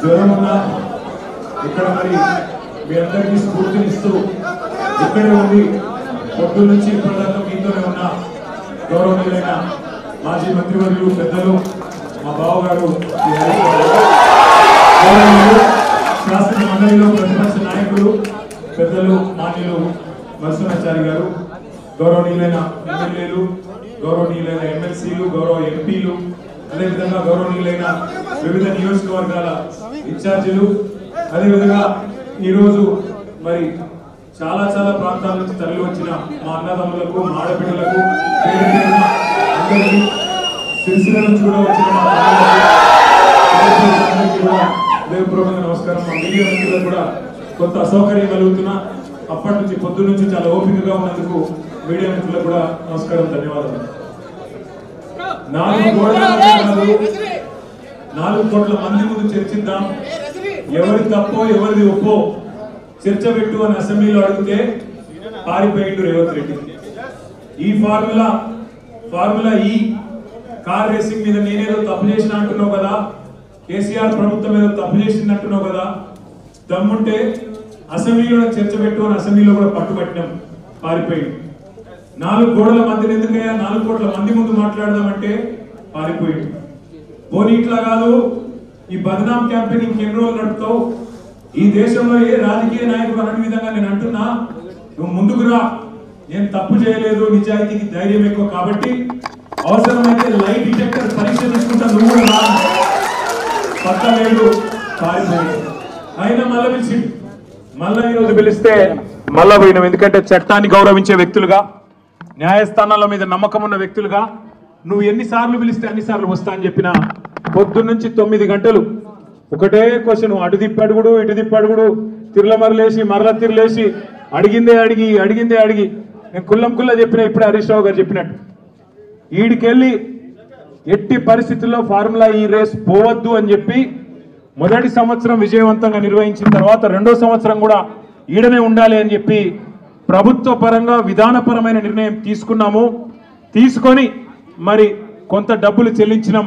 జ్వరం ఉన్నా ఇక్కడ మరి మీ అందరికీ స్ఫూర్తినిస్తూ ఇక్కడే ఉంది పొద్దు నుంచి ఇప్పటిదాకా మీతోనే ఉన్న గౌరవనీయులైన మాజీ మంత్రివర్యులు పెద్దలు మా బావగారు శాసన మండలిలో ప్రతిపక్ష నాయకులు పెద్దలు మాన్యులు నరసింహాచారి గారు, గౌరవనీయులైన ఎమ్మెల్యేలు, గౌరవనీయులైన ఎమ్మెల్సీలు, గౌరవ ఎంపీలు, అదేవిధంగా గౌరవనీయులైన వివిధ నియోజకవర్గాల ఇన్ఛార్జీలు, అదేవిధంగా ఈరోజు మరి చాలా చాలా ప్రాంతాల నుంచి తరలి వచ్చిన మా అన్నదమ్ములకు, మా ఆడపిల్లలకు, అందరికీ సిరిసిల్ల నుంచి కూడా వచ్చిన మా అందరికీ కూడా హృదయపూర్వకంగా నమస్కారం. మా మీడియా మిత్రులకు కూడా కొంత అసౌకర్యం కలుగుతున్నా అప్పటి నుంచి పొద్దు నుంచి చాలా ఓపికగా ఉన్నందుకు మీడియా మిత్రులకు కూడా నమస్కారం, ధన్యవాదాలు. 4 కోట్ల మంది ముందు చర్చిద్దాం, ఎవరి తప్పో ఎవరిది ఒప్పో చర్చ పెట్టు అని అసెంబ్లీలో అడిగితే పారిపోయిండు రేవంత్ రెడ్డి. ఈ ఫార్ములా ఈ కార్ రేసింగ్ మీద నేనేదో తప్పు చేసిన అంటున్నావు కదా, కేసీఆర్ ప్రభుత్వం ఏదో తప్పు చేసింది అంటున్నావు కదా, దమ్ముంటే అసెంబ్లీలో చర్చ పెట్టు అని అసెంబ్లీలో కూడా పట్టుబట్టినాం, పారిపోయింది. 4 గోడల మధ్యన ఎందుకయ్యా 4 కోట్ల మంది ముందు మాట్లాడదామంటే పారిపోయింది. పోనీ ఇట్లా కాదు, ఈ బదనాం క్యాంపెయిన్ ఇంకెన్ని రోజులు నడుపుతావు, ఈ దేశంలో ఏ రాజకీయ నాయకుడు అనే విధంగా నేను అంటున్నా, నువ్వు ముందుకు రా, నేను తప్పు చేయలేదు, నిజాయితీకి ధైర్యం ఎక్కువ కాబట్టి అవసరమైతే లైట్ డిటెక్టర్ పరీక్ష తీసుకుంటా, నువ్వు కూడా రా. పక్క లేడు, పారిపోయాడు. అయినా మళ్ళీ పిలిచిండు, మళ్ళీ ఈరోజు పిలిస్తే మళ్ళా పోయినాం. ఎందుకంటే చట్టాన్ని గౌరవించే వ్యక్తులుగా, న్యాయస్థానాల మీద నమ్మకం ఉన్న వ్యక్తులుగా నువ్వు ఎన్నిసార్లు పిలిస్తే అన్నిసార్లు వస్తా అని చెప్పిన పొద్దున్న నుంచి 9 గంటలు ఒకటే క్వశ్చన్, అటు తిప్పడుగుడు ఇటు తిప్పడుగుడు, తిరులమరలేసి మరల తిరలేసి అడిగిందే అడిగి నేను కుల్ల చెప్పిన ఇప్పుడే హరీష్ రావు గారు చెప్పినట్టు ఈడికెళ్ళి ఎట్టి పరిస్థితుల్లో ఫార్ములా ఈ రేస్ పోవద్దు అని చెప్పి మొదటి సంవత్సరం విజయవంతంగా నిర్వహించిన తర్వాత 2వ సంవత్సరం కూడా ఈడనే ఉండాలి అని చెప్పి ప్రభుత్వ పరంగా విధానపరమైన నిర్ణయం తీసుకున్నాము. తీసుకొని మరి కొంత డబ్బులు చెల్లించినాం.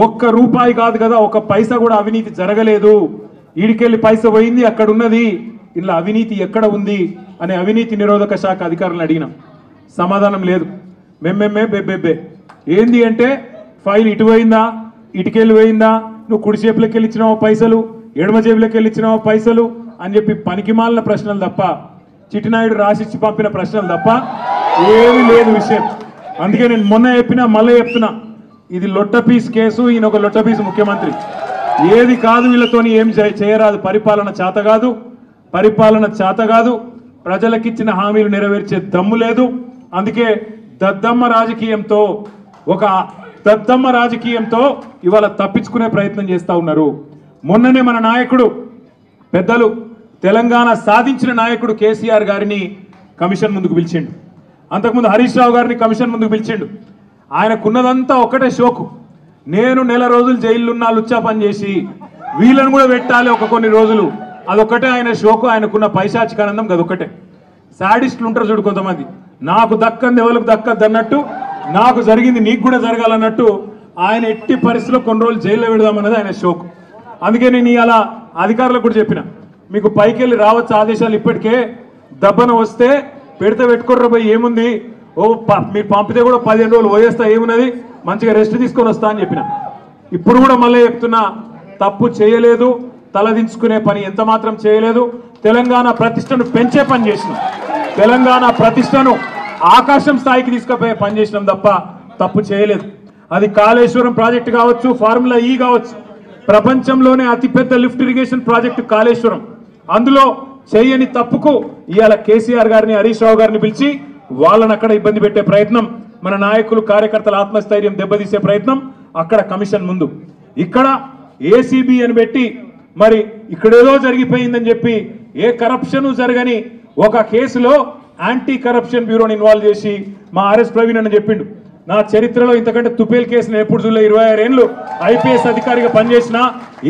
1 రూపాయి కాదు కదా, 1 పైసా కూడా అవినీతి జరగలేదు. ఈడికెళ్ళి పైసా పోయింది, అక్కడ ఉన్నది, ఇలా అవినీతి ఎక్కడ ఉంది అనే అవినీతి నిరోధక శాఖ అధికారులను అడిగినాం, సమాధానం లేదు. మెమ్మెమ్మే బెబ్బెబ్బే. ఏంది అంటే ఫైల్ ఇటు పోయిందా, ఇటుకెళ్ళి పోయిందా, నువ్వు కుడి చేపులకి వెళ్ళి ఇచ్చినావో పైసలు, ఎడమ చేపులకి వెళ్ళి ఇచ్చినావో పైసలు అని చెప్పి పనికిమాలిన ప్రశ్నలు తప్ప, చిట్టినాయుడు రాసిచ్చి పంపిన ప్రశ్నలు తప్ప ఏమీ లేదు విషయం. అందుకే నేను మొన్న చెప్పినా మళ్ళీ చెప్తున్నా, ఇది లొట్టపీస్ కేసు, ఈయన ఒక లొట్టపీస్ ముఖ్యమంత్రి. ఏది కాదు, వీళ్ళతోని ఏం చేయరాదు, పరిపాలన చేత కాదు, ప్రజలకిచ్చిన హామీలు నెరవేర్చే దమ్ము లేదు. అందుకే దద్దమ్మ రాజకీయంతో ఇవాళ తప్పించుకునే ప్రయత్నం చేస్తూ ఉన్నారు. మొన్ననే మన నాయకుడు పెద్దలు తెలంగాణ సాధించిన నాయకుడు కేసీఆర్ గారిని కమిషన్ ముందుకు పిలిచిండు, అంతకుముందు హరీష్ రావు గారిని కమిషన్ ముందుకు పిలిచిండు. ఆయనకున్నదంతా ఒకటే షోకు, నేను నెల రోజులు జైలున్నా లుచ్చా పని చేసి వీళ్ళని కూడా పెట్టాలి కొన్ని రోజులు, అదొక్కటే ఆయన షోకు. ఆయనకున్న పైశాచికానందం అదొక్కటే. సాడిస్టులు ఉంటారు చూడు కొంతమంది, నాకు దక్కంది ఎవరికి దక్కద్దు అన్నట్టు, నాకు జరిగింది నీకు కూడా జరగాలన్నట్టు ఆయన ఎట్టి పరిస్థితిలో కొన్ని రోజులు జైల్లో పెడదామన్నది ఆయన షోకు. అందుకే నేను ఇలా అధికారులకు కూడా చెప్పిన, మీకు పైకి వెళ్ళి రావచ్చు ఆదేశాలు, ఇప్పటికే దబ్బన వస్తే పెడితే పెట్టుకోర్ర పోయి ఏముంది, మీరు పంపితే కూడా 15 రోజులు పోయేస్తా, ఏమున్నది, మంచిగా రెస్ట్ తీసుకొని వస్తా అని చెప్పిన. ఇప్పుడు కూడా మళ్ళీ చెప్తున్నా, తప్పు చేయలేదు, తలదించుకునే పని ఎంత మాత్రం చేయలేదు. తెలంగాణ ప్రతిష్టను పెంచే పని చేసినాం, తెలంగాణ ప్రతిష్టను ఆకాశం స్థాయికి తీసుకుపోయే పని చేసినాం తప్ప తప్పు చేయలేదు. అది కాళేశ్వరం ప్రాజెక్టు కావచ్చు, ఫార్ములా ఈ కావచ్చు, ప్రపంచంలోనే అతిపెద్ద లిఫ్ట్ ఇరిగేషన్ ప్రాజెక్టు కాళేశ్వరం. అందులో చేయని తప్పుకు ఇవాళ కేసీఆర్ గారిని, హరీష్ రావు గారిని పిలిచి వాళ్ళని అక్కడ ఇబ్బంది పెట్టే ప్రయత్నం, మన నాయకులు కార్యకర్తల ఆత్మస్థైర్యం దెబ్బతీసే ప్రయత్నం అక్కడ కమిషన్ ముందు. ఇక్కడ ఏసీబీ అని పెట్టి మరి ఇక్కడేదో జరిగిపోయిందని చెప్పి ఏ కరప్షన్ జరగని ఒక కేసులో యాంటీ కరప్షన్ బ్యూరోని ఇన్వాల్వ్ చేసి మా ఆర్ఎస్ ప్రవీణ్ అని చెప్పిండు, నా చరిత్రలో ఇంతకంటే తుపేల్ కేసును ఎప్పుడు చూడలే, 26 ఏళ్ళు ఐపీఎస్ అధికారిగా పనిచేసిన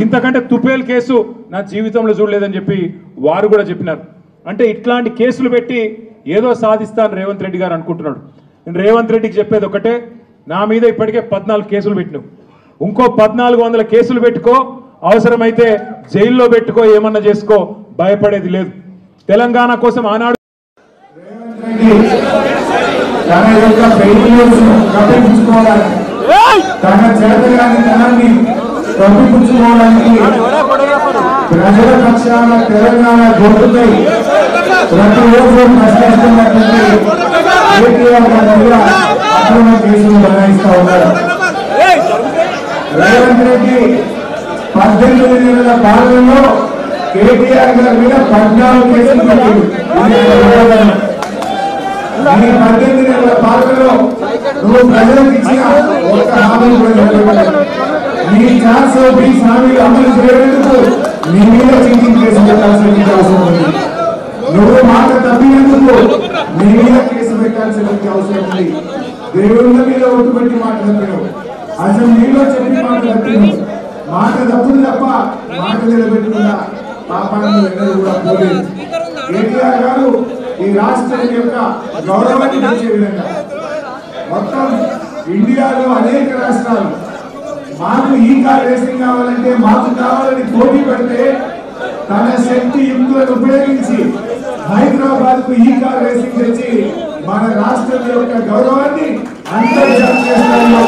ఇంతకంటే తుపేల్ కేసు నా జీవితంలో చూడలేదని చెప్పి వారు కూడా చెప్పినారు. అంటే ఇట్లాంటి కేసులు పెట్టి ఏదో సాధిస్తాను రేవంత్ రెడ్డి గారు అనుకుంటున్నాడు. నేను రేవంత్ రెడ్డికి చెప్పేది ఒకటే, నా మీద ఇప్పటికే 14 కేసులు పెట్టినావు, ఇంకో 1400 కేసులు పెట్టుకో, అవసరమైతే జైల్లో పెట్టుకో, ఏమన్నా చేసుకో, భయపడేది లేదు. తెలంగాణ కోసం ఆనాడు తన యొక్క ఫెయిల్యూర్స్ను కప్పిపుచ్చుకోవడానికి, తన చేతగాని తనాన్ని కప్పిపుచ్చుకోవడానికి ప్రజల పక్షాన తెలంగాణ గొంతుపై ప్రతిరోజు ప్రశ్నిస్తున్నటువంటి కేటీఆర్ గారి మీద అక్రమ కేసులు బనాయిస్తా ఉన్నారు. రేవంత్ రెడ్డి 18 నెలల పాలనలో కేటీఆర్ గారి మీద 14 కేసులు పెట్టింది. ఈ 18 నెలల పాలనలో నువ్వు ప్రజలకు ఇచ్చిన ఒక్క హామీ నీ 420 హామీలు అమలు చేయడానికి నీ మీద చీటింగ్ కేసు పెట్టాల్సిన అవసరం ఉంది. నువ్వు మాట తప్పినందుకు నీ మీద కేసు పెట్టాల్సిన అవసరం ఉంది. దేవుళ్ళ మీద ఒట్టుబెట్టి మాట తప్పినావు, అసెంబ్లీలో చెప్పి మాట తప్పినావు. మాట తప్పులు తప్ప మాట నిలబెట్టుకున్న పాపాలను ఎన్నడూ కూడా పోలేదు. కేటీఆర్ గారు ఈ రాష్ట్రం యొక్క గౌరవాన్ని పెంచే విధంగా మొత్తం ఇండియాలో అనేక రాష్ట్రాలు మాకు ఈ కార్ రేసింగ్ కావాలంటే మాకు కావాలని పోటీ పెడితే తన శక్తి యుక్తులను ఉపయోగించి హైదరాబాద్ కు ఈ కార్ రేసింగ్ తెచ్చి మన రాష్ట్రం యొక్క గౌరవాన్ని అంతర్జాతీయ స్థాయిలో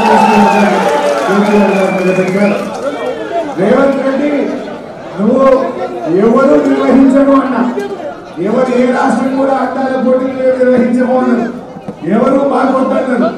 రేవంత్ రెడ్డి నువ్వు ఎవరు నిర్వహించము అన్నా, ఎవరు ఏ రాష్ట్రం కూడా అడ్డాల పోటీలు నిర్వహించము అన్నారు, ఎవరు బాగుంటున్నారు.